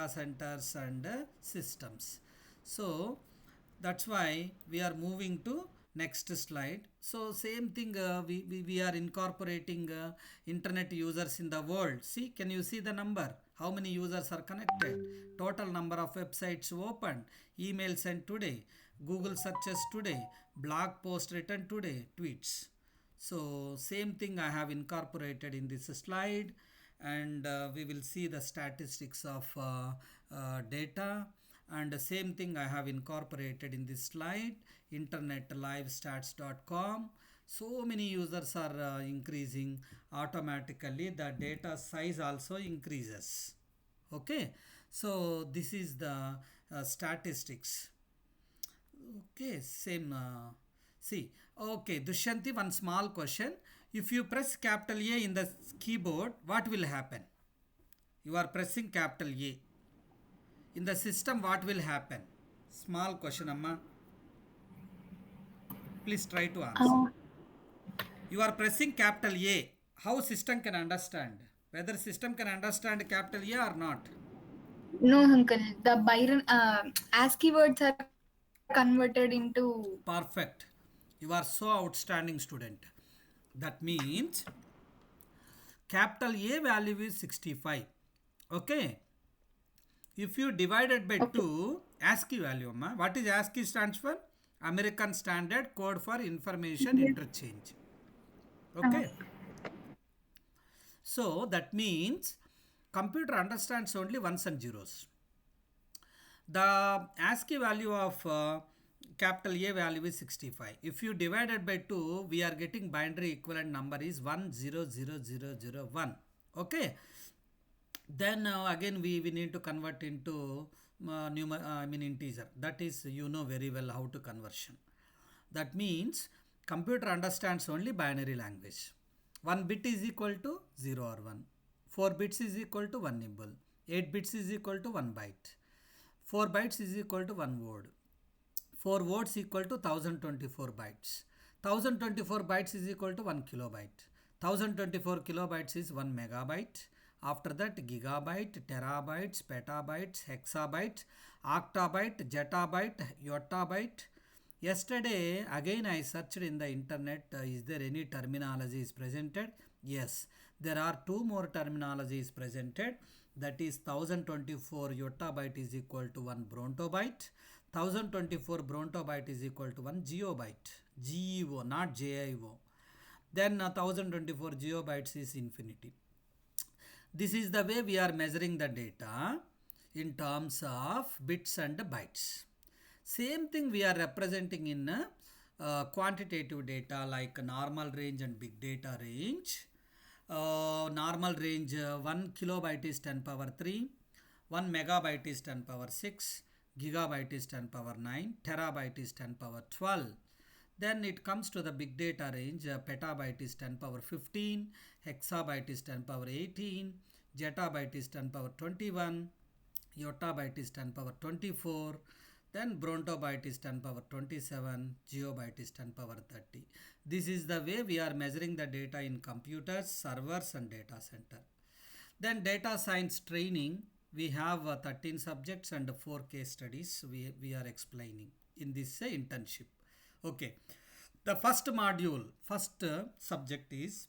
data centers and systems. So that's why we are moving to next slide. So same thing, we are incorporating internet users in the world. See, can you see the number? How many users are connected? Total number of websites opened, email sent today, Google searches today, blog post written today, tweets. So same thing I have incorporated in this slide, and we will see the statistics of data, and the same thing I have incorporated in this slide, internetlivestats.com. So many users are increasing automatically, the data size also increases. Okay, so this is the statistics. Okay, same. See, okay, Dushanti, one small question. If you press capital A in the keyboard, what will happen? You are pressing capital A. In the system, what will happen? Small question, Amma. Please try to answer. Uh, You are pressing capital A. How system can understand? Whether system can understand capital A or not? no, uncle. The Byron ASCII words are converted into. Perfect. You are so outstanding student. That means capital A value is 65. Okay. If you divide it by Okay. 2, ASCII value, ma. What is ASCII stands for? American Standard Code for Information Yes. Interchange. Uh, Okay. So that means computer understands only ones and zeros. The ASCII value of capital A value is 65. If you divide it by 2, we are getting binary equivalent number is 100001. Okay. Then again we need to convert into integer. That is, you know very well how to conversion. That means computer understands only binary language. 1 bit is equal to 0 or 1. 4 bits is equal to 1 nibble. 8 bits is equal to 1 byte. 4 bytes is equal to 1 word. 4 words equal to 1024 bytes. 1024 bytes is equal to 1 kilobyte. 1024 kilobytes is 1 megabyte. After that, gigabyte, terabytes, petabytes, hexabyte, octabyte, zettabyte, yottabyte. Yesterday, again I searched in the internet, is there any terminology is presented? Yes, there are two more terminologies presented. That is 1024 yottabyte is equal to 1 brontobyte. 1024 brontobyte is equal to 1 geobyte. GEO, not JIO. Then 1024 geobytes is infinity. This is the way we are measuring the data in terms of bits and bytes. Same thing we are representing in quantitative data like normal range and big data range. Normal range 1 kilobyte is 10 power 3, 1 megabyte is 10 power 6, gigabyte is 10 power 9, terabyte is 10 power 12. Then it comes to the big data range, petabyte is 10 power 15, hexabyte is 10 power 18, zettabyte is 10 power 21, yottabyte is 10 power 24, then brontobyte is 10 power 27, geobyte is 10 power 30. This is the way we are measuring the data in computers, servers and data center. Then data science training, we have 13 subjects and 4 case studies we are explaining in this internship. Okay, the first module, first subject is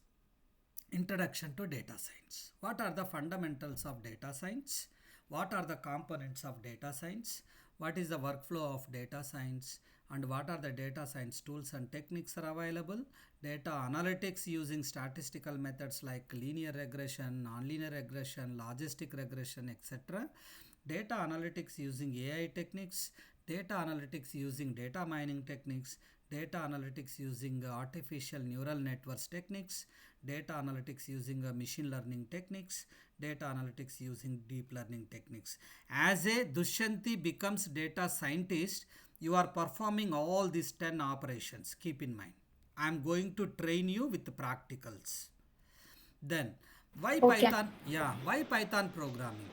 Introduction to Data Science. What are the fundamentals of data science? What are the components of data science? What is the workflow of data science? And what are the data science tools and techniques are available? Data analytics using statistical methods like linear regression, nonlinear regression, logistic regression, etc. Data analytics using AI techniques, data analytics using data mining techniques, data analytics using artificial neural networks techniques, data analytics using machine learning techniques, data analytics using deep learning techniques. As a Dushanti becomes data scientist, you are performing all these 10 operations. Keep in mind, I am going to train you with practicals. Then why Okay. Python? Yeah, why Python programming?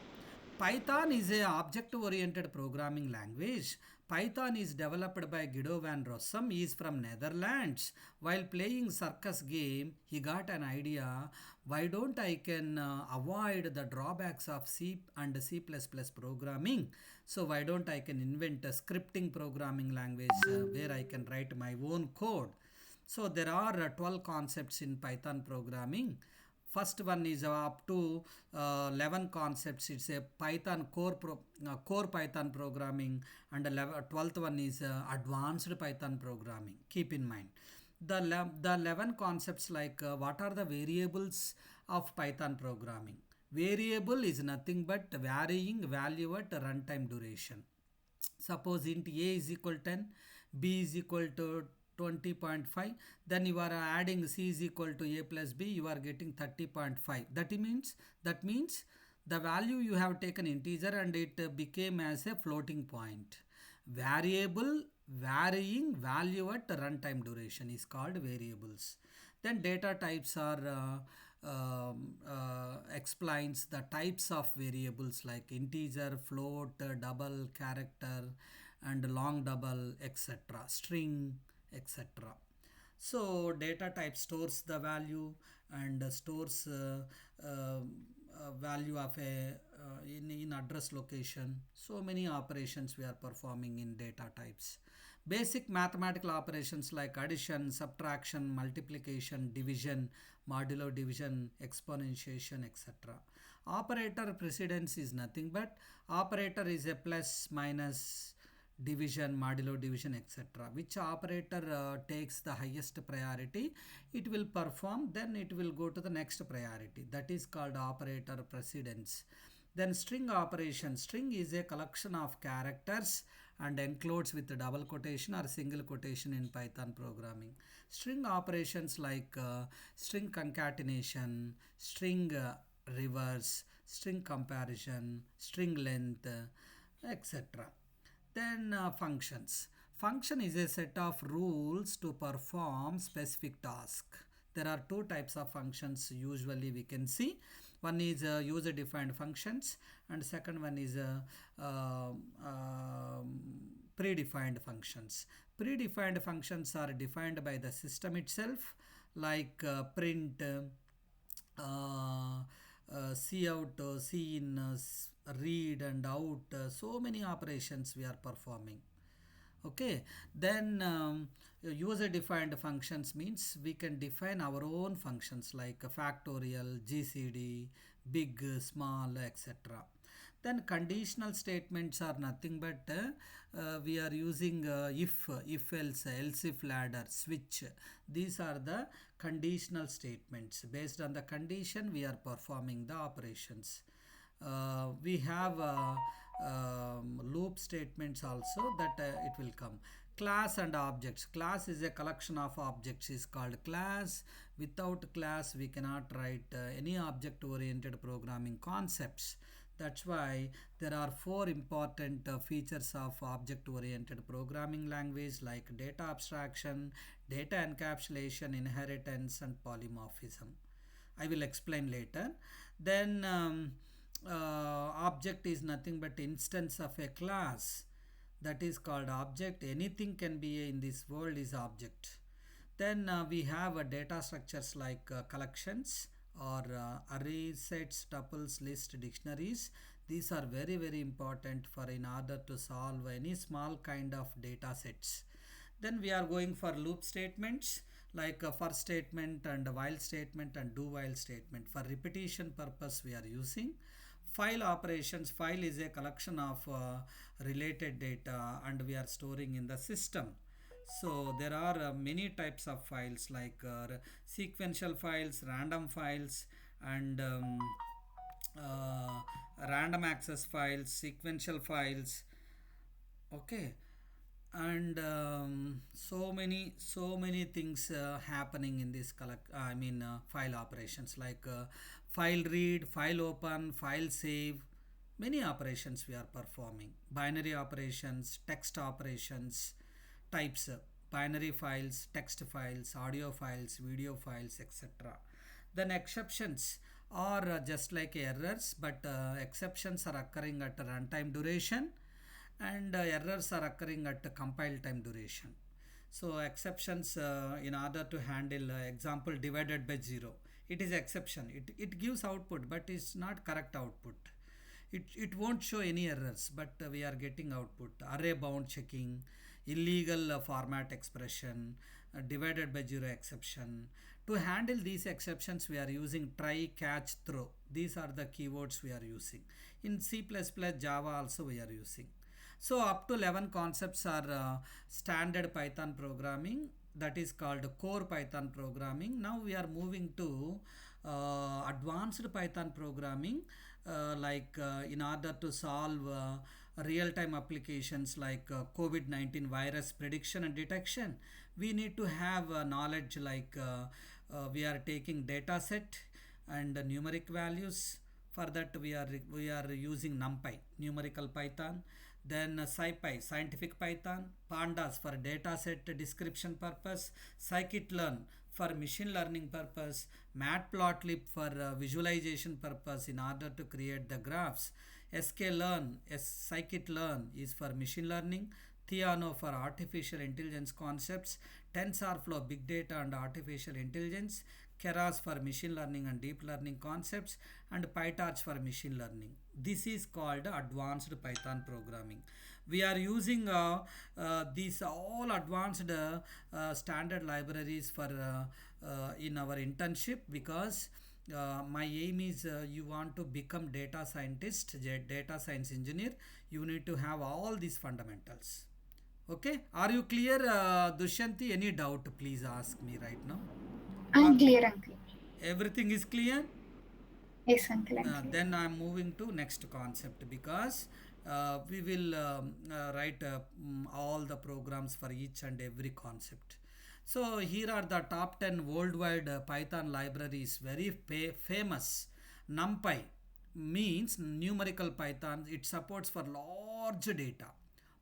Python is a object-oriented programming language. Python is developed by Guido van Rossum. He is from Netherlands. While playing circus game, he got an idea. Why don't I can avoid the drawbacks of C and C++ programming? So why don't I can invent a scripting programming language where I can write my own code? So there are 12 concepts in Python programming. First one is up to 11 concepts. It's a Python core Python programming, and 12th one is advanced Python programming. Keep in mind the 11 concepts, like what are the variables of Python programming. Variable is nothing but varying value at runtime duration. Suppose int a is equal 10, b is equal to 20.5, then you are adding c is equal to a plus b, you are getting 30.5. That means the value you have taken integer and it became as a floating point. Variable varying value at runtime duration is called variables. Then data types are explains the types of variables like integer, float, double, character, and long double, etc., string, etc. So data type stores the value and stores value of a in address location. So many operations we are performing in data types. Basic mathematical operations like addition, subtraction, multiplication, division, modulo division, exponentiation, etc. Operator precedence is nothing but operator is a plus, minus, division, modulo division, etc. Which operator takes the highest priority, it will perform, then it will go to the next priority. That is called operator precedence. Then string operation. String is a collection of characters and enclosed with double quotation or single quotation in Python programming. String operations like string concatenation, string reverse, string comparison, string length, etc. Then functions. Function is a set of rules to perform specific task. There are two types of functions usually we can see. One is user defined functions and second one is predefined functions. Predefined functions are defined by the system itself, like print, see out, see in, read and out. So many operations we are performing. Okay, then user defined functions means we can define our own functions like factorial, gcd, big, small, etc. Then conditional statements are nothing but we are using if else, else if, ladder, switch. These are the conditional statements. Based on the condition we are performing the operations. We have loop statements also, that it will come. Class and objects. Class is a collection of objects, is called class. Without class we cannot write any object oriented programming concepts. That's why there are four important features of object oriented programming language, like data abstraction, data encapsulation, inheritance, and polymorphism. I will explain later. Then object is nothing but instance of a class, that is called object. Anything can be in this world is object. Then we have data structures like collections or arrays, sets, tuples, list, dictionaries. These are very very important for in order to solve any small kind of data sets. Then we are going for loop statements like for statement and while statement and do while statement. For repetition purpose we are using. File operations. File is a collection of related data and we are storing in the system. So there are many types of files like sequential files, random files, and random access files, sequential files. Okay, and so many things happening in this file operations, like file read, file open, file save. Many operations we are performing. Binary operations, text operations, types, binary files, text files, audio files, video files, etc. Then exceptions. or just like errors, but exceptions are occurring at runtime duration, and errors are occurring at compile time duration. So exceptions, in order to handle example divided by 0, it is exception. It gives output, but it's not correct output. It won't show any errors, but we are getting output. Array bound checking, illegal format expression, divided by 0 exception. To handle these exceptions, we are using try, catch, throw. These are the keywords we are using. In C++, Java also we are using. So up to 11 concepts are standard Python programming, that is called core Python programming. Now we are moving to advanced Python programming, in order to solve real-time applications like COVID-19 virus prediction and detection. We need to have knowledge like we are taking data set and numeric values. For that we are using NumPy, numerical Python. Then SciPy, scientific Python. Pandas for data set description purpose. Scikit-learn for machine learning purpose. Matplotlib for visualization purpose in order to create the graphs. sklearn, Scikit-learn is for machine learning. Theano for artificial intelligence concepts. TensorFlow, big data and artificial intelligence. Keras for machine learning and deep learning concepts, and PyTorch for machine learning. This is called advanced Python programming. We are using these all advanced standard libraries for in our internship, because my aim is you want to become data scientist, data science engineer. You need to have all these fundamentals. Okay, are you clear, Dushyanti? Any doubt, please ask me right now. I'm clear, uncle. Everything is clear? Yes, uncle, I'm clear. Then I'm moving to next concept, because we will write all the programs for each and every concept. So here are the top 10 worldwide Python libraries, very famous. NumPy means numerical Python. It supports for large data,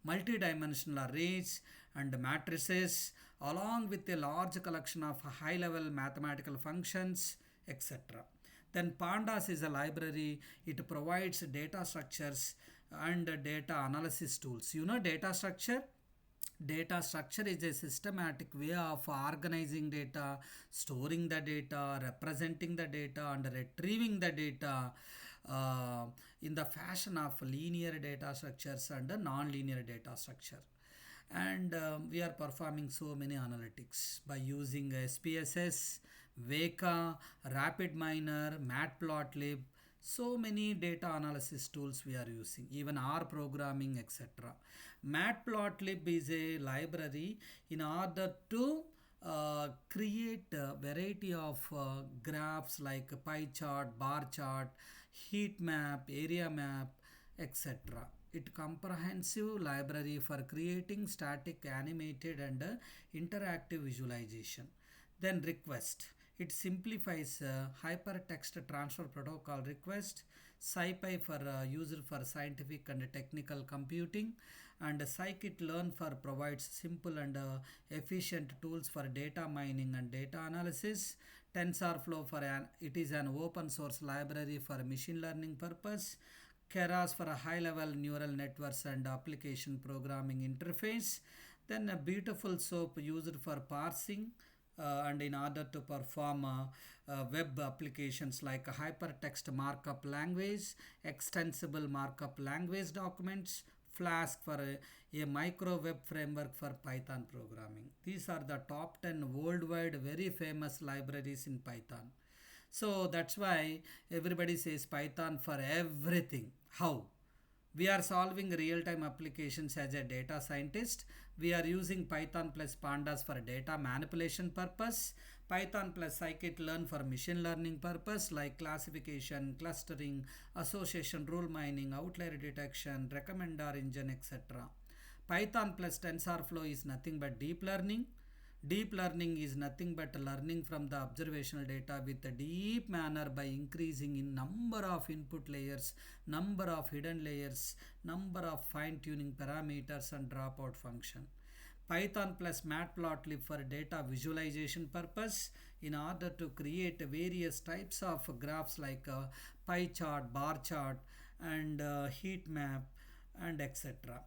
multi-dimensional arrays and matrices, along with a large collection of high-level mathematical functions, etc. Then Pandas is a library. It provides data structures and data analysis tools. You know data structure? Data structure is a systematic way of organizing data, storing the data, representing the data, and retrieving the data uh, in the fashion of linear data structures and non-linear data structure. And we are performing so many analytics by using SPSS, Veka, RapidMiner, Matplotlib. So many data analysis tools we are using, even R programming, etc. Matplotlib is a library in order to create a variety of graphs like pie chart, bar chart, heat map, area map, etc. It comprehensive library for creating static, animated, and interactive visualization. Then request. It simplifies hypertext transfer protocol request. SciPy for used for scientific and technical computing, and Scikit-learn for provides simple and efficient tools for data mining and data analysis. TensorFlow for it is an open source library for machine learning purpose. Keras for a high level neural networks and application programming interface. Then a beautiful soap used for parsing and in order to perform web applications like hypertext markup language, extensible markup language documents, Flask for a micro web framework for Python programming. These are the top 10 worldwide very famous libraries in Python. So that's why everybody says Python for everything. How? We are solving real-time applications as a data scientist. We are using Python plus Pandas for data manipulation purpose. Python plus Scikit-learn for machine learning purpose like classification, clustering, association, rule mining, outlier detection, recommender engine, etc. Python plus TensorFlow is nothing but deep learning. Deep learning is nothing but learning from the observational data with a deep manner by increasing in number of input layers, number of hidden layers, number of fine-tuning parameters and dropout function. Python plus Matplotlib for data visualization purpose in order to create various types of graphs like pie chart, bar chart, and heat map, and etc.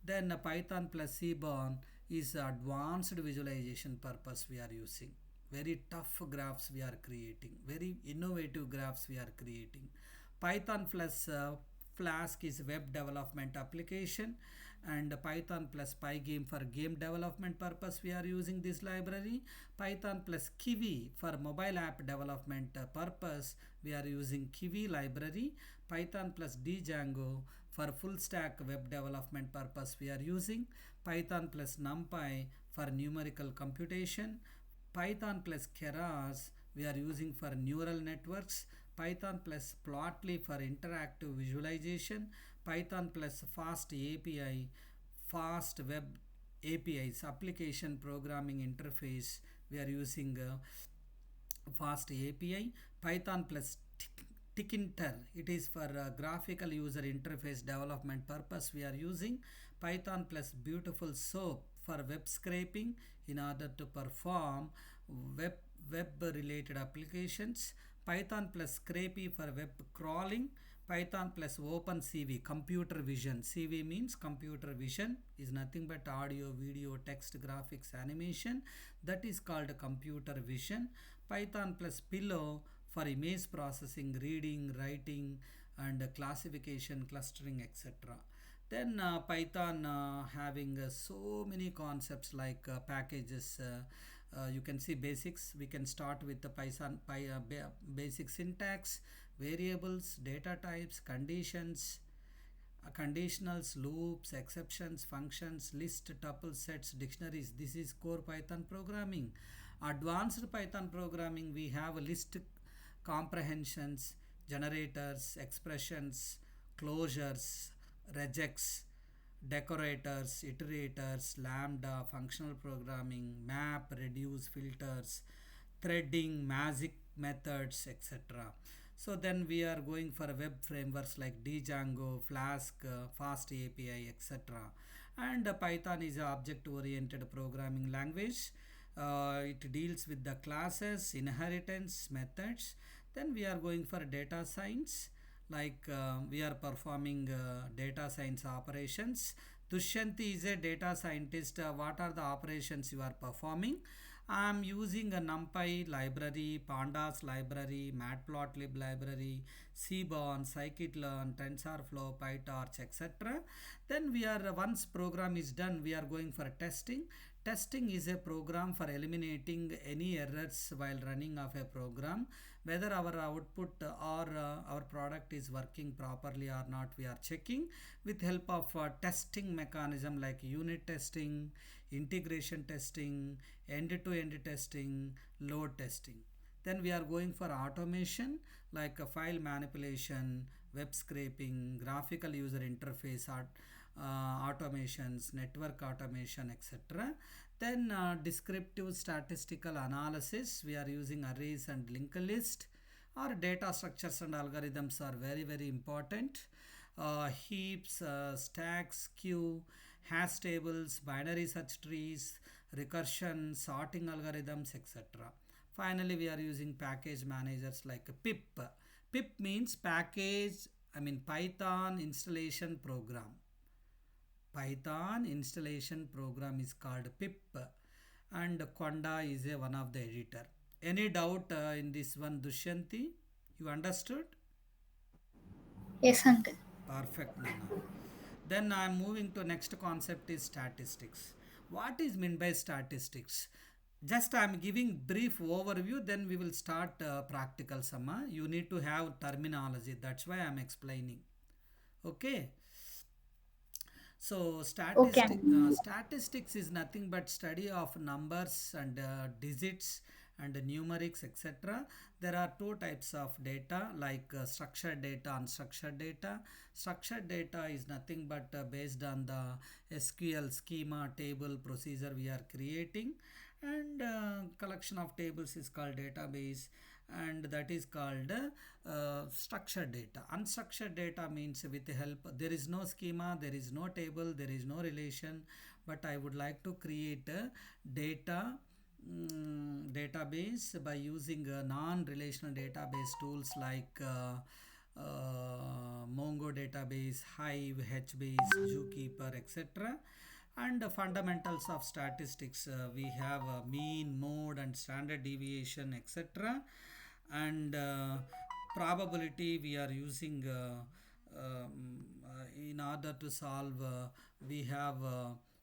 Then Python plus Seaborn is advanced visualization purpose we are using. Very tough graphs we are creating. Very innovative graphs we are creating. Python plus Flask is web development application, and Python plus Pygame for game development purpose we are using this library. Python plus Kiwi for mobile app development purpose we are using Kiwi library. Python plus Django for full stack web development purpose we are using. Python plus NumPy for numerical computation. Python plus Keras we are using for neural networks. Python plus Plotly for interactive visualization. Python plus Fast API, Fast Web APIs, application programming interface. We are using Fast API. Python plus Tkinter, it is for graphical user interface development purpose we are using. Python plus Beautiful Soap for web scraping in order to perform web web related applications. Python plus Scrapy for web crawling. Python plus OpenCV, computer vision. CV means computer vision, is nothing but audio, video, text, graphics, animation. That is called computer vision. Python plus Pillow for image processing, reading, writing, and classification, clustering, etc. Then Python having so many concepts like packages. You can see basics. We can start with the basic syntax, variables, data types, conditions, conditionals, loops, exceptions, functions, list, tuple, sets, dictionaries. This is core Python programming. Advanced Python programming, we have a list comprehensions, generators, expressions, closures, regex, decorators, iterators, lambda, functional programming, map, reduce, filters, threading, magic methods, etc. So then we are going for web frameworks like Django, Flask, Fast API, etc. And Python is an object-oriented programming language. It deals with the classes, inheritance, methods. Then we are going for data science, like we are performing data science operations. Dushyanti is a data scientist. What are the operations you are performing? I am using a NumPy library, Pandas library, Matplotlib library, Seaborn, Scikit-learn, TensorFlow, PyTorch, etc. Then we are once program is done, we are going for testing. Testing is a program for eliminating any errors while running of a program, whether our output or our product is working properly or not. We are checking with help of testing mechanism like unit testing, integration testing, end-to-end testing, load testing. Then we are going for automation like file manipulation, web scraping, graphical user interface automations, network automation, etc. Then descriptive statistical analysis, we are using arrays and linked list. Or data structures and algorithms are very important. Heaps, stacks, queue, hash tables, binary search trees, recursion, sorting algorithms, etc. Finally, we are using package managers like pip. Pip means Python installation program. Python installation program is called pip, and Conda is one of the editor. Any doubt in this one, Dushyanti? You understood? Yes, uncle. Perfect, Nana. Then I am moving to next concept is statistics. What is meant by statistics? Just I am giving brief overview, then we will start practical summa. You need to have terminology. That's why I am explaining. Okay. So Okay. statistics is nothing but study of numbers and digits and numerics, etc. There are two types of data like structured data, unstructured data. Structured data is nothing but based on the SQL schema, table, procedure we are creating, and collection of tables is called database. and that is called structured data. Unstructured data means with the help, there is no schema, there is no table, there is no relation, but I would like to create a data database by using non-relational database tools like Mongo database, Hive, HBase, Zookeeper, etc. And the fundamentals of statistics, we have mean, mode, and standard deviation, etc. And probability we are using in order to solve. We have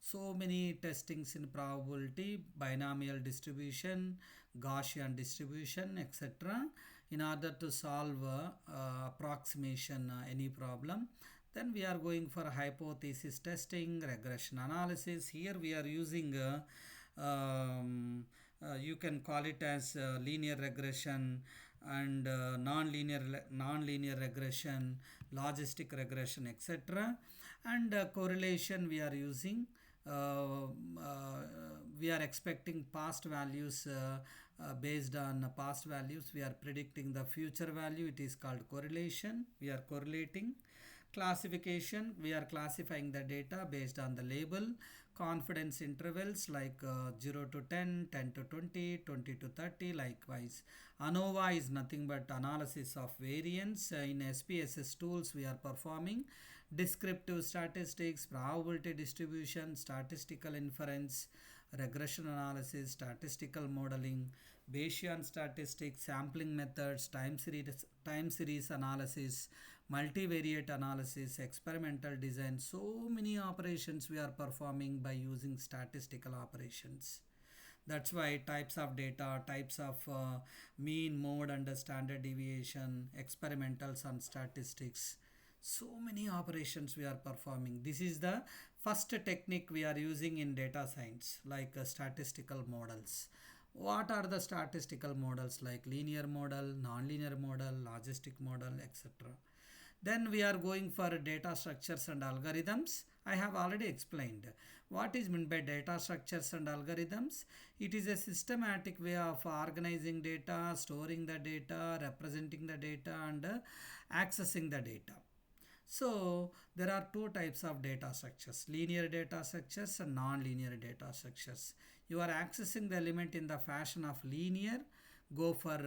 so many testings in probability, binomial distribution, Gaussian distribution, etc. in order to solve approximation any problem. Then we are going for hypothesis testing, regression analysis. Here we are using you can call it as linear regression and non-linear regression, logistic regression, etc. And correlation we are using. We are expecting past values, based on past values we are predicting the future value. It is called correlation. We are correlating. Classification, we are classifying the data based on the label. Confidence intervals like 0 to 10, 10 to 20, 20 to 30, likewise. ANOVA is nothing but analysis of variance. In SPSS tools we are performing descriptive statistics, probability distribution, statistical inference, regression analysis, statistical modeling, Bayesian statistics, sampling methods, time series analysis, multivariate analysis, experimental design. So many operations we are performing by using statistical operations. That's why types of data, types of mean, mode, and standard deviation, experimentals and statistics. So many operations we are performing. This is the first technique we are using in data science, like statistical models. What are the statistical models? Like linear model, non-linear model, logistic model, etc. Then we are going for data structures and algorithms. I have already explained what is meant by data structures and algorithms. It is a systematic way of organizing data, storing the data, representing the data, and accessing the data. So there are two types of data structures: linear data structures and non-linear data structures. You are accessing the element in the fashion of linear, go for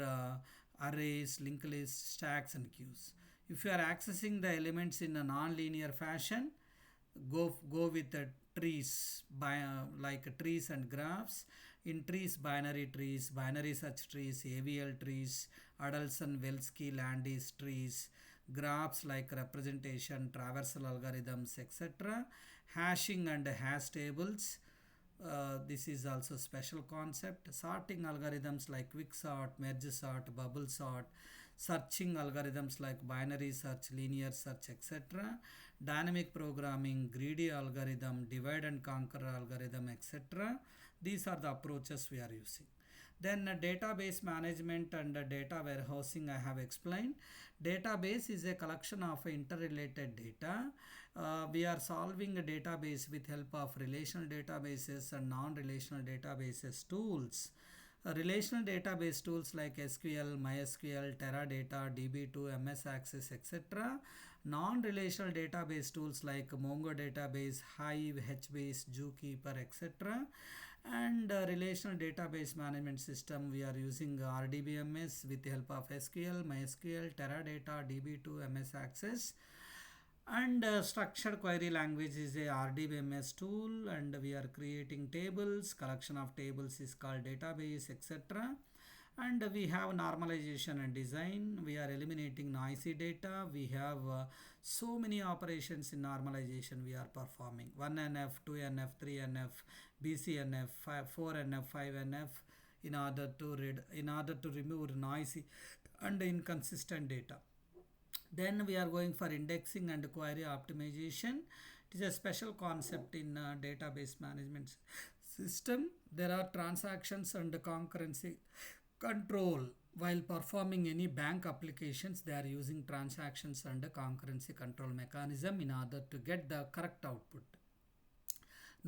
arrays, linked lists, stacks, and queues. If you are accessing the elements in a non-linear fashion, go with the trees, like trees and graphs. In trees, binary search trees, AVL trees, Adolphson-Welsky-Landis trees, graphs like representation, traversal algorithms, etc. Hashing and hash tables. This is also special concept. Sorting algorithms like quicksort, merge sort, bubble sort. Searching algorithms like binary search, linear search, etc. Dynamic programming, greedy algorithm, divide and conquer algorithm, etc. These are the approaches we are using. Then database management and data warehousing I have explained. Database is a collection of interrelated data. We are solving a database with help of relational databases and non-relational databases tools. Relational database tools like SQL, MySQL, Teradata, DB2, MS Access, etc. Non-relational database tools like Mongo database, Hive, HBase, Zookeeper, etc. And relational database management system, we are using RDBMS with the help of SQL, MySQL, Teradata, DB2, MS Access. And structured query language is a RDBMS tool, and we are creating tables. Collection of tables is called database, etc. And we have normalization and design. We are eliminating noisy data. We have so many operations in normalization we are performing: 1NF, 2NF, 3NF, BCNF, 4NF, 5NF, in order to remove noisy and inconsistent data. Then we are going for indexing and query optimization. It is a special concept in database management system. There are transactions and concurrency control. While performing any bank applications, they are using transactions and concurrency control mechanism in order to get the correct output.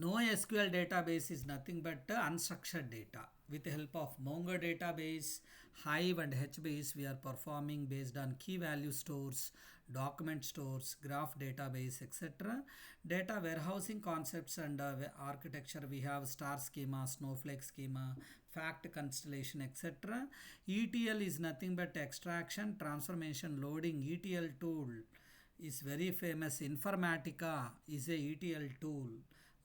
NoSQL database is nothing but unstructured data. With the help of Mongo database, Hive and HBase we are performing based on key value stores, document stores, graph database, etc. Data warehousing concepts and architecture, we have star schema, snowflake schema, fact constellation, etc. ETL is nothing but extraction, transformation, loading. ETL tool is very famous. Informatica is a ETL tool,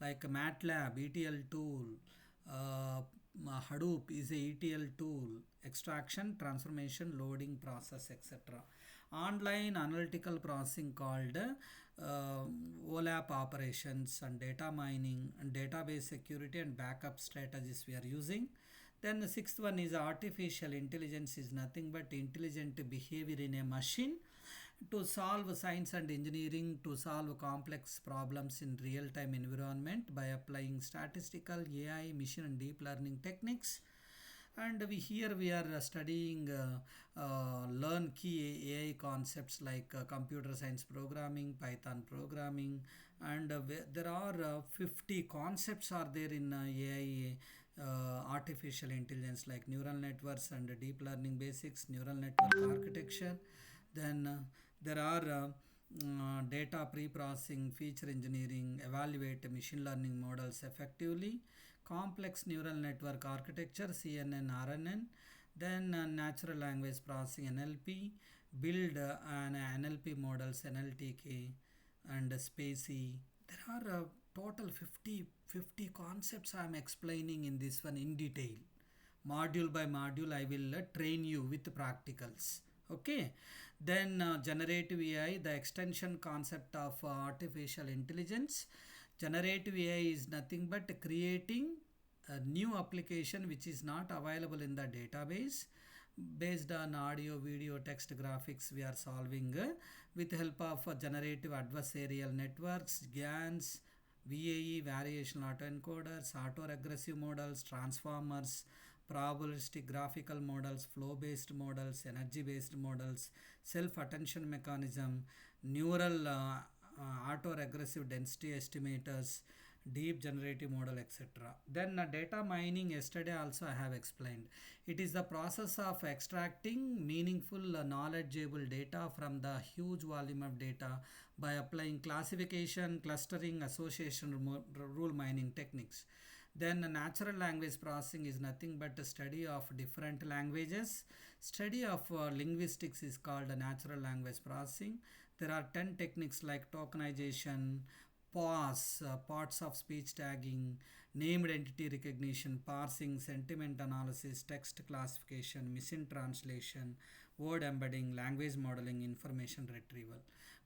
like MATLAB ETL tool, uh, Hadoop is a ETL tool, extraction, transformation, loading process, etc. Online analytical processing called OLAP operations, and data mining and database security and backup strategies we are using. Then the sixth one is artificial intelligence is nothing but intelligent behavior in a machine to solve science and engineering, to solve complex problems in real-time environment by applying statistical AI, machine and deep learning techniques. And we are studying learn key AI concepts like computer science programming, Python programming, and there are 50 concepts are there in AI, artificial intelligence, like neural networks and deep learning basics, neural network architecture. Then there are data pre-processing, feature engineering, evaluate machine learning models effectively, complex neural network architecture, CNN, RNN, then natural language processing, NLP, build an NLP models, NLTK, and SPACY. There are total 50 concepts I am explaining in this one in detail. Module by module I will train you with practicals. Okay. Then generative AI, the extension concept of artificial intelligence. Generative AI is nothing but creating a new application which is not available in the database. Based on audio, video, text, graphics, we are solving with help of generative adversarial networks, GANs, VAE, variational autoencoders, autoregressive models, transformers, probabilistic graphical models, flow-based models, energy-based models, self-attention mechanism, neural autoregressive density estimators, deep generative model, etc. Then data mining, yesterday also I have explained. It is the process of extracting meaningful knowledgeable data from the huge volume of data by applying classification, clustering, association, rule mining techniques. Then natural language processing is nothing but a study of different languages. Study of linguistics is called natural language processing. There are 10 techniques like tokenization, POS, parts of speech tagging, named entity recognition, parsing, sentiment analysis, text classification, machine translation, word embedding, language modeling, information retrieval.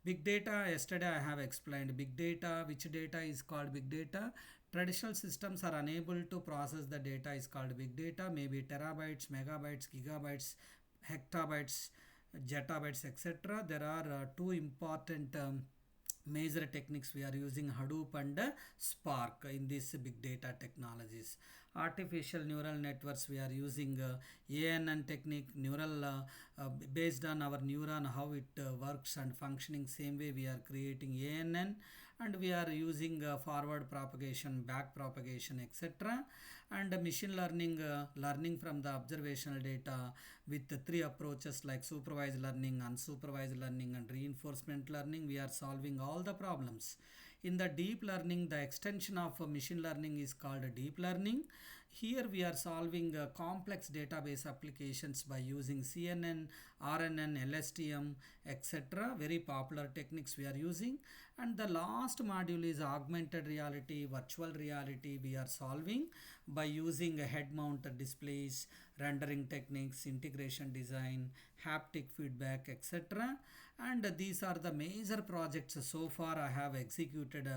Big data, yesterday I have explained big data. Which data is called big data? Traditional systems are unable to process the data is called big data, maybe terabytes, megabytes, gigabytes, hectabytes, zettabytes, etc. There are two important major techniques we are using, Hadoop and Spark, in these big data technologies. Artificial neural networks we are using ANN technique, neural based on our neuron how it works and functioning, same way we are creating ANN, and we are using forward propagation, back propagation, etc. And machine learning, learning from the observational data with the three approaches like supervised learning, unsupervised learning, and reinforcement learning. We are solving all the problems. In the deep learning, the extension of machine learning is called deep learning. Here we are solving complex database applications by using CNN, RNN, LSTM, etc. Very popular techniques we are using. And the last module is augmented reality, virtual reality. We are solving by using head mounted displays, rendering techniques, integration design, haptic feedback, etc. And these are the major projects so far I have executed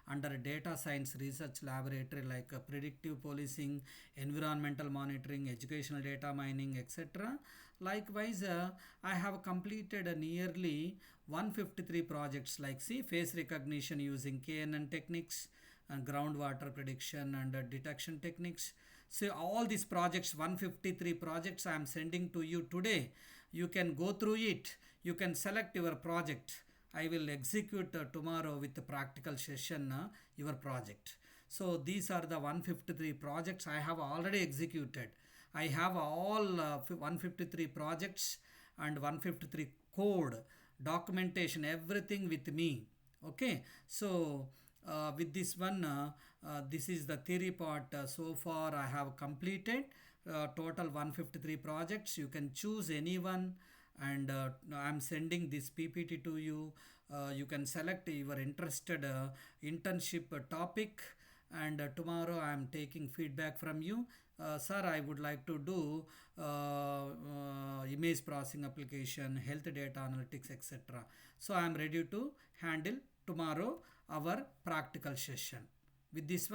under data science research laboratory, like predictive policing, environmental monitoring, educational data mining, etc. Likewise, I have completed nearly 153 projects, like see face recognition using KNN techniques, groundwater prediction and detection techniques. So all these projects, 153 projects I am sending to you today. You can go through it. You can select your project. I will execute tomorrow with the practical session your project. So these are the 153 projects I have already executed. I have all 153 projects and 153 code, documentation, everything with me. Okay, so with this one, this is the theory part. So far I have completed total 153 projects. You can choose anyone, and I'm sending this PPT to you. You can select your interested internship topic, and tomorrow I am taking feedback from you. Sir, I would like to do image processing application, health data analytics, etc. So I am ready to handle tomorrow our practical session. With this